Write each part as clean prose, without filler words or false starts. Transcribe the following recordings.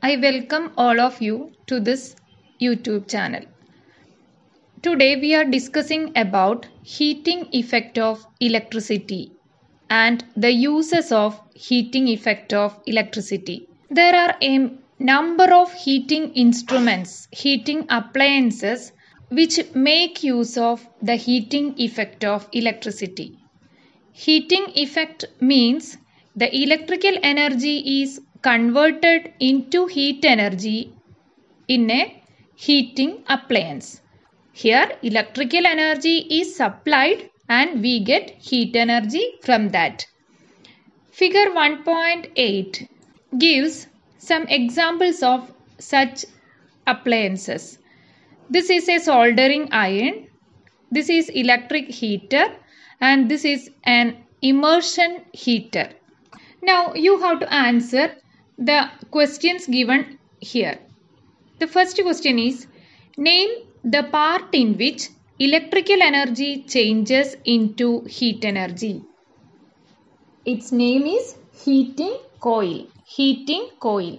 I welcome all of you to this YouTube channel. Today we are discussing about heating effect of electricity and the uses of heating effect of electricity. There are a number of heating instruments, heating appliances which make use of the heating effect of electricity. Heating effect means the electrical energy is converted into heat energy in a heating appliance. Here electrical energy is supplied and we get heat energy from that. Figure 1.8 gives some examples of such appliances. This is a soldering iron, this is electric heater, and this is an immersion heater. Now you have to answer the questions given here. The first question is, name the part in which electrical energy changes into heat energy. Its name is heating coil. Heating coil.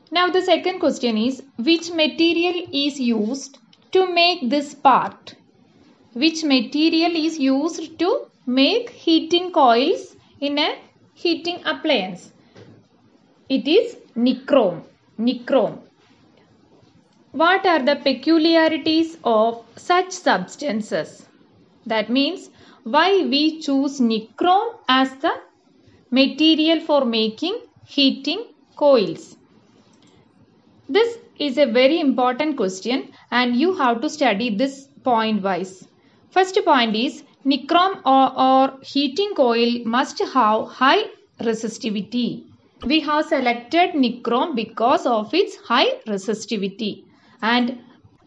Now the second question is, which material is used to make this part? Which material is used to make heating coils in a heating appliance? It is nichrome. Nichrome. What are the peculiarities of such substances? That means why we choose nichrome as the material for making heating coils. This is a very important question and you have to study this point wise. First point is, nichrome or heating coil must have high resistivity. We have selected nichrome because of its high resistivity. And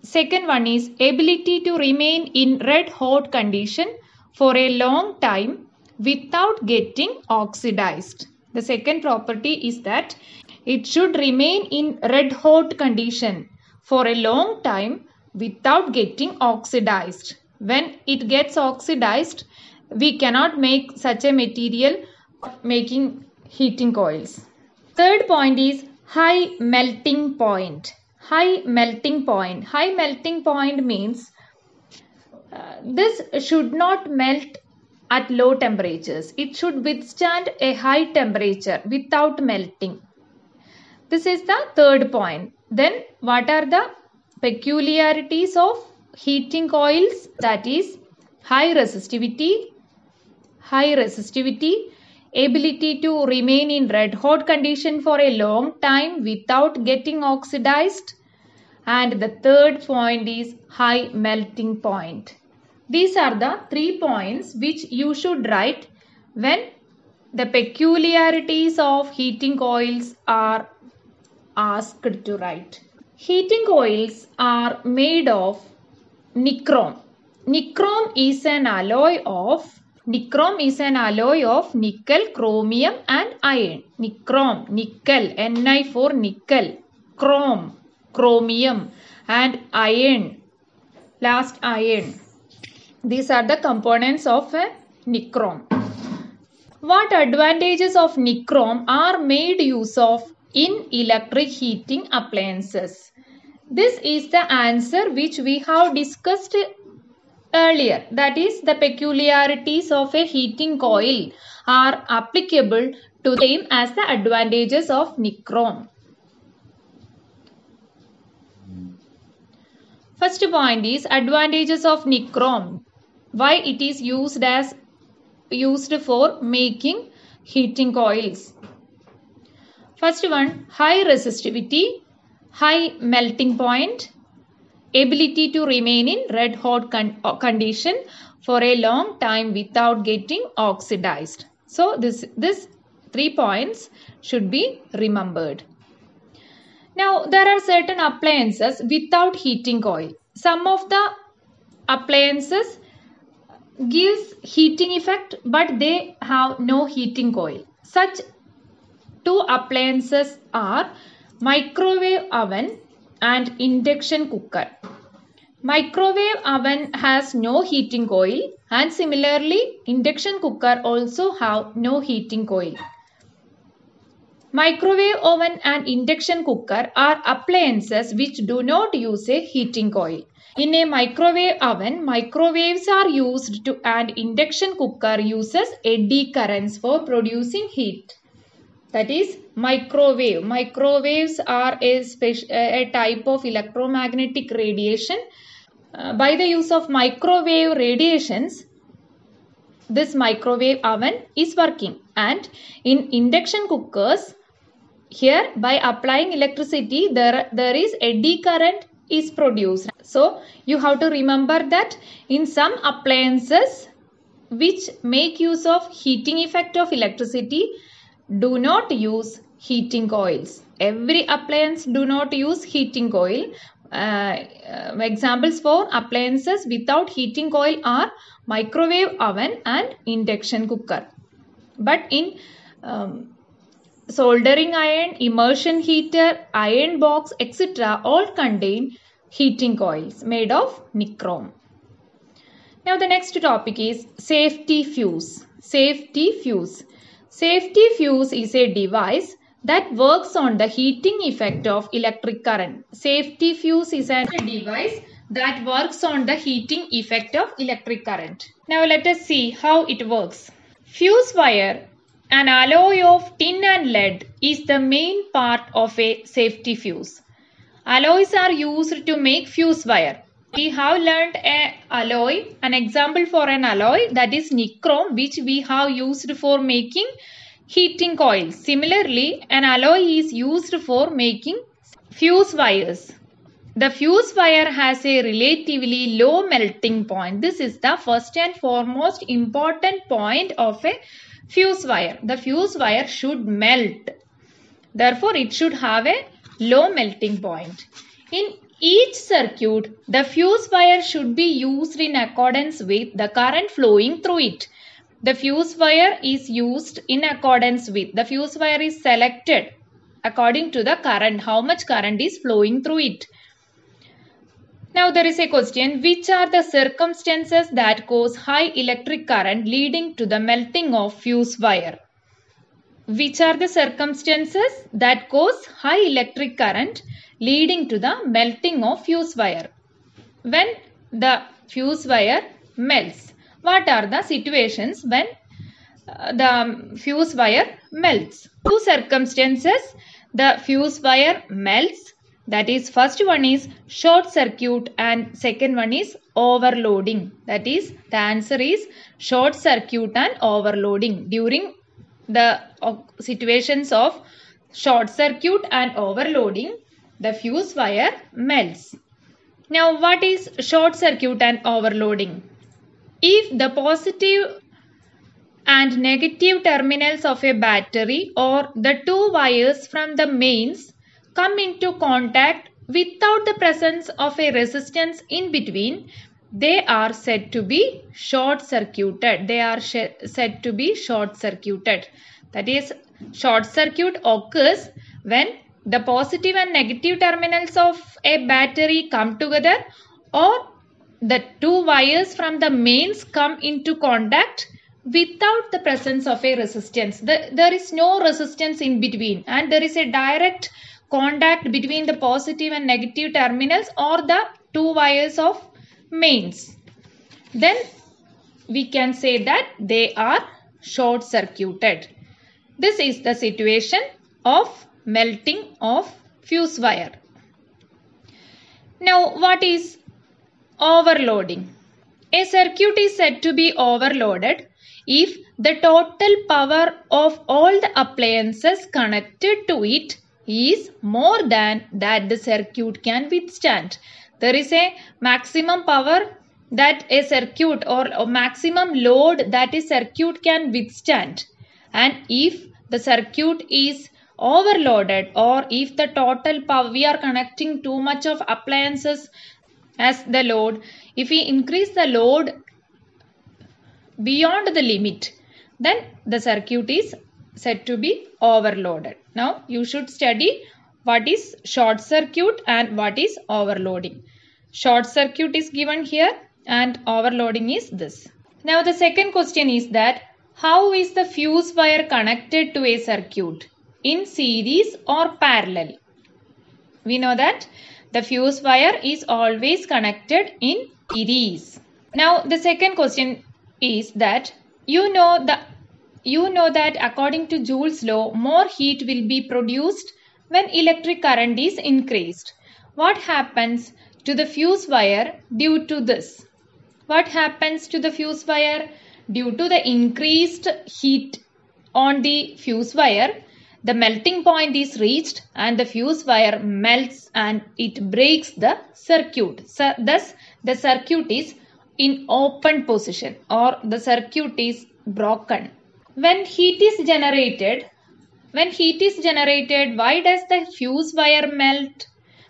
second one is ability to remain in red hot condition for a long time without getting oxidized. The second property is that it should remain in red hot condition for a long time without getting oxidized. When it gets oxidized, we cannot make such a material making heating coils. Third point is high melting point. High melting point. High melting point means this should not melt at low temperatures. It should withstand a high temperature without melting. This is the third point. Then what are the peculiarities of heating coils? That is high resistivity, ability to remain in red hot condition for a long time without getting oxidized, and the third point is high melting point. These are the 3 points which you should write when the peculiarities of heating coils are asked to write. Heating coils are made of nichrome. Nichrome is an alloy of nickel, chromium and iron. Nichrome, nickel, Ni for nickel, chrome, chromium and iron, last iron. These are the components of a nichrome. What advantages of nichrome are made use of in electric heating appliances? This is the answer which we have discussed earlier. That is, the peculiarities of a heating coil are applicable to the same as the advantages of nichrome. First point is advantages of nichrome. Why it is used for making heating coils. First one, high resistivity, high melting point, ability to remain in red hot condition for a long time without getting oxidized. So this 3 points should be remembered. Now there are certain appliances without heating coil. Some of the appliances gives heating effect but they have no heating coil. Such 2 appliances are microwave oven and induction cooker. Microwave oven has no heating coil and similarly induction cooker also have no heating coil. Microwave oven and induction cooker are appliances which do not use a heating coil. In a microwave oven, microwaves are used and induction cooker uses eddy currents for producing heat. That is microwave. Microwaves are a type of electromagnetic radiation. By the use of microwave radiations, this microwave oven is working, and in induction cookers, here by applying electricity there is eddy current is produced. So you have to remember that in some appliances which make use of heating effect of electricity do not use heating coils. Every appliance do not use heating coil. Examples for appliances without heating coil are microwave oven and induction cooker. But in soldering iron, immersion heater, iron box, etc. all contain heating coils made of nichrome. Now the next topic is safety fuse. Safety fuse. Safety fuse is a device that works on the heating effect of electric current. Safety fuse is a device that works on the heating effect of electric current. Now let us see how it works. Fuse wire, an alloy of tin and lead, is the main part of a safety fuse. Alloys are used to make fuse wire. We have learnt an example for an alloy, that is nichrome, which we have used for making heating coils. Similarly, an alloy is used for making fuse wires. The fuse wire has a relatively low melting point. This is the first and foremost important point of a fuse wire. The fuse wire should melt. Therefore, it should have a low melting point. In each circuit, the fuse wire should be used in accordance with the current flowing through it. The fuse wire is used in accordance with, the fuse wire is selected according to the current, how much current is flowing through it. Now there is a question, which are the circumstances that cause high electric current leading to the melting of fuse wire? Which are the circumstances that cause high electric current leading to the melting of fuse wire? When the fuse wire melts. What are the situations when the fuse wire melts? Two circumstances the fuse wire melts. That is, first one is short circuit and second one is overloading. That is, the answer is short circuit and overloading. During the situations of short circuit and overloading, the fuse wire melts. Now, what is short circuit and overloading? If the positive and negative terminals of a battery or the two wires from the mains come into contact without the presence of a resistance in between, they are said to be short circuited. They are said to be short circuited. That is, short circuit occurs when the positive and negative terminals of a battery come together or the two wires from the mains come into contact without the presence of a resistance. There is no resistance in between and there is a direct contact between the positive and negative terminals or the two wires of mains. Then we can say that they are short circuited. This is the situation of melting of fuse wire. Now, what is overloading? A circuit is said to be overloaded if the total power of all the appliances connected to it is more than that the circuit can withstand. There is a maximum power that a circuit or a maximum load that a circuit can withstand, and if the circuit is overloaded or if the total power, we are connecting too much of appliances as the load, if we increase the load beyond the limit, then the circuit is said to be overloaded. Now you should study what is short circuit and what is overloading. Short circuit is given here and overloading is this. Now the second question is that how is the fuse wire connected to a circuit? in series or parallel? We know that the fuse wire is always connected in series. Now the second question is that you know that according to Joule's law, more heat will be produced when electric current is increased. What happens to the fuse wire due to this? What happens to the fuse wire? Due to the increased heat on the fuse wire, the melting point is reached and the fuse wire melts and it breaks the circuit. So, thus, the circuit is in open position or the circuit is broken. When heat is generated, why does the fuse wire melt?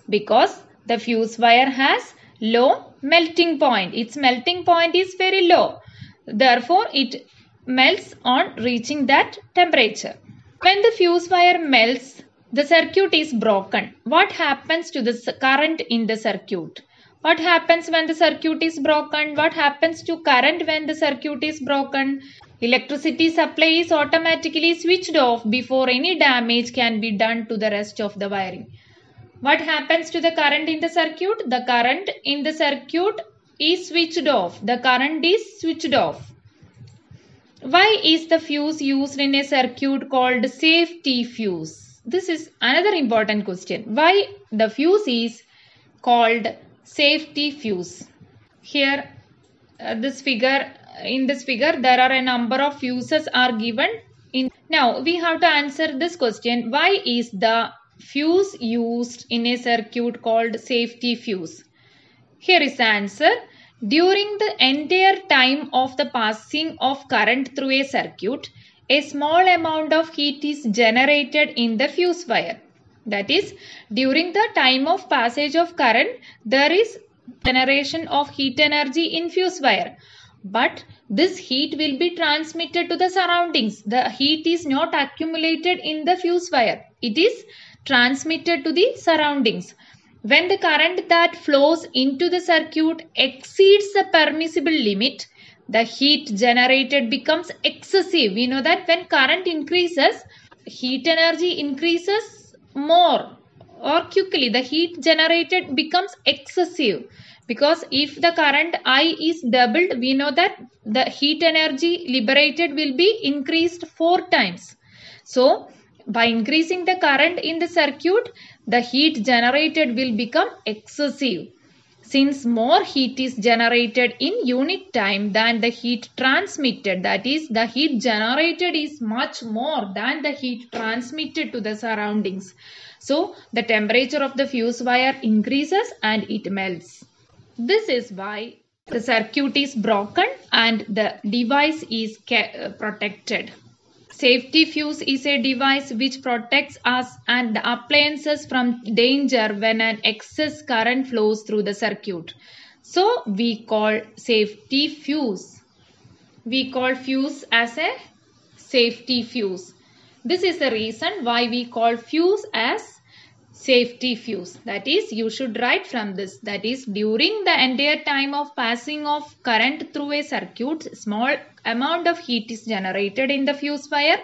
Because the fuse wire has low melting point. Its melting point is very low. Therefore, it melts on reaching that temperature. When the fuse wire melts, the circuit is broken. What happens to the current in the circuit? What happens when the circuit is broken? What happens to current when the circuit is broken? Electricity supply is automatically switched off before any damage can be done to the rest of the wiring. What happens to the current in the circuit? The current in the circuit is switched off. The current is switched off. Why is the fuse used in a circuit called safety fuse? This is another important question. Why the fuse is called safety fuse? Here, in this figure, there are a number of fuses are given. Now, we have to answer this question. Why is the fuse used in a circuit called safety fuse? Here is the answer. During the entire time of the passing of current through a circuit, a small amount of heat is generated in the fuse wire. That is, during the time of passage of current, there is generation of heat energy in fuse wire. But this heat will be transmitted to the surroundings. The heat is not accumulated in the fuse wire. It is transmitted to the surroundings. When the current that flows into the circuit exceeds the permissible limit, the heat generated becomes excessive. We know that when current increases, heat energy increases more or quickly. The heat generated becomes excessive. Because if the current I is doubled, we know that the heat energy liberated will be increased 4 times. So, by increasing the current in the circuit, the heat generated will become excessive. Since more heat is generated in unit time than the heat transmitted, that is, the heat generated is much more than the heat transmitted to the surroundings. So, the temperature of the fuse wire increases and it melts. This is why the circuit is broken and the device is protected. Safety fuse is a device which protects us and the appliances from danger when an excess current flows through the circuit. So, we call safety fuse. We call fuse as a safety fuse. This is the reason why we call fuse as safety fuse. That is, you should write from this. That is, during the entire time of passing of current through a circuit, small amount of heat is generated in the fuse wire,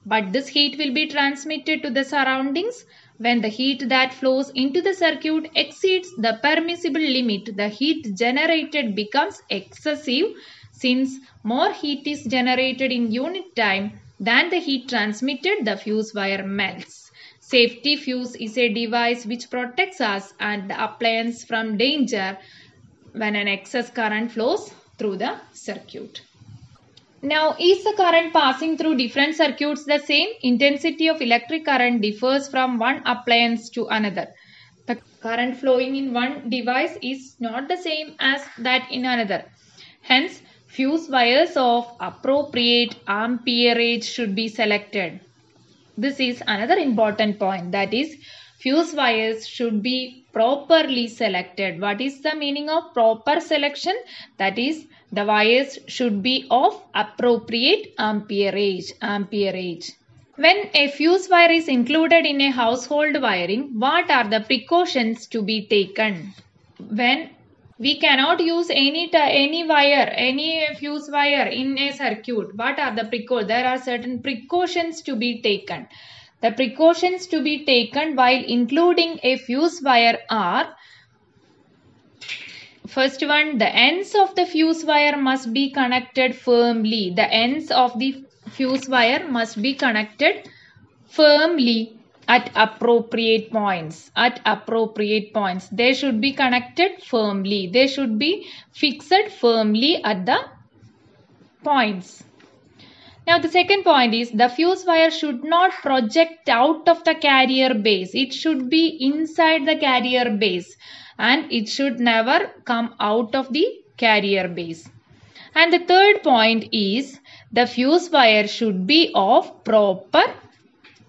but this heat will be transmitted to the surroundings. When the heat that flows into the circuit exceeds the permissible limit, the heat generated becomes excessive. Since more heat is generated in unit time than the heat transmitted, the fuse wire melts. Safety fuse is a device which protects us and the appliance from danger when an excess current flows through the circuit. Now, is the current passing through different circuits the same? Intensity of electric current differs from one appliance to another. The current flowing in one device is not the same as that in another. Hence, fuse wires of appropriate amperage should be selected. This is another important point, that is, fuse wires should be properly selected. What is the meaning of proper selection? That is, the wires should be of appropriate amperage. When a fuse wire is included in a household wiring, what are the precautions to be taken? When we cannot use any fuse wire in a circuit, what are the precautions? There are certain precautions to be taken. The precautions to be taken while including a fuse wire are: first one, the ends of the fuse wire must be connected firmly. The ends of the fuse wire must be connected firmly at appropriate points. At appropriate points. They should be connected firmly. They should be fixed firmly at the points. Now the second point is the fuse wire should not project out of the carrier base. It should be inside the carrier base and it should never come out of the carrier base. And the third point is the fuse wire should be of proper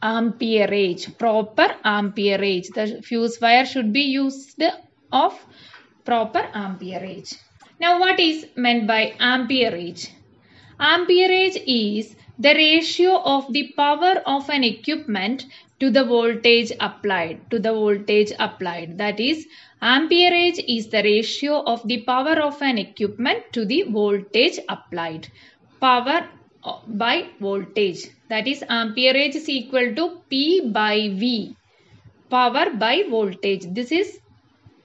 amperage. Proper amperage. The fuse wire should be used of proper amperage. Now what is meant by amperage? Amperage is the ratio of the power of an equipment to the voltage applied. That is, amperage is the ratio of the power of an equipment to the voltage applied. Power by voltage. That is, amperage is equal to P by V. Power by voltage. This is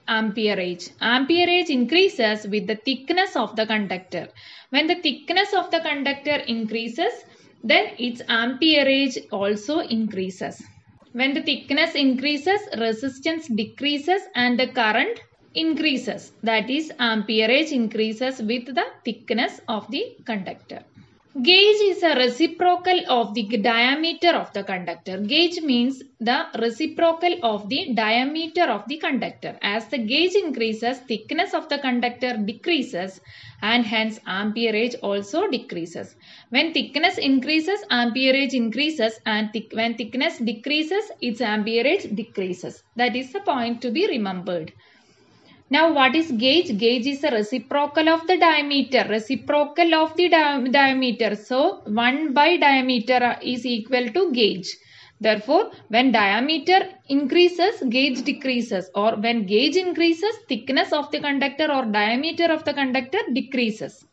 amperage. Amperage increases with the thickness of the conductor. When the thickness of the conductor increases, then its amperage also increases. When the thickness increases, resistance decreases and the current increases. That is, amperage increases with the thickness of the conductor. Gauge is a reciprocal of the diameter of the conductor. Gauge means the reciprocal of the diameter of the conductor. As the gauge increases, thickness of the conductor decreases and hence amperage also decreases. When thickness increases, amperage increases, and when thickness decreases, its amperage decreases. That is the point to be remembered. Now what is gauge? Gauge is a reciprocal of the diameter. Reciprocal of the diameter. So 1 by diameter is equal to gauge. Therefore, when diameter increases, gauge decreases, or when gauge increases, thickness of the conductor or diameter of the conductor decreases.